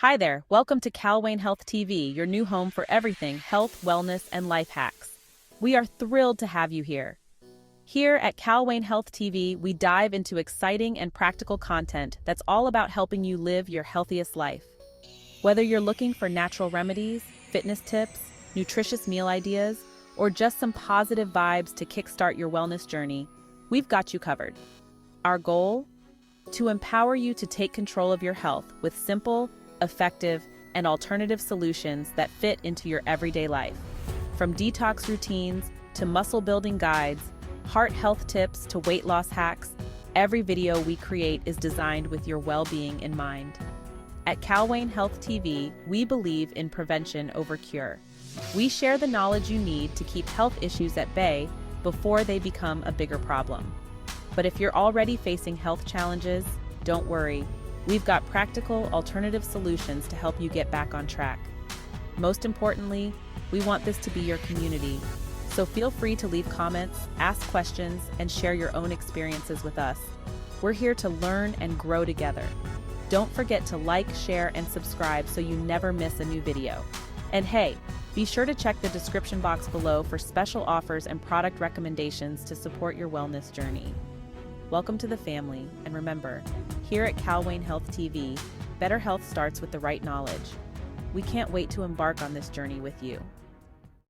Hi there, welcome to Calwain Health TV, your new home for everything health, wellness, and life hacks. We are thrilled to have you here. Here at Calwain Health TV, we dive into exciting and practical content that's all about helping you live your healthiest life. Whether you're looking for natural remedies, fitness tips, nutritious meal ideas, or just some positive vibes to kickstart your wellness journey, we've got you covered. Our goal? To empower you to take control of your health with simple, effective, and alternative solutions that fit into your everyday life. From detox routines to muscle-building guides, heart health tips to weight loss hacks, every video we create is designed with your well-being in mind. At Calwain Health TV, we believe in prevention over cure. We share the knowledge you need to keep health issues at bay before they become a bigger problem. But if you're already facing health challenges, don't worry. We've got practical, alternative solutions to help you get back on track. Most importantly, we want this to be your community, so feel free to leave comments, ask questions, and share your own experiences with us. We're here to learn and grow together. Don't forget to like, share, and subscribe so you never miss a new video. And hey, be sure to check the description box below for special offers and product recommendations to support your wellness journey. Welcome to the family, and remember, here at Calwain Health TV, better health starts with the right knowledge. We can't wait to embark on this journey with you.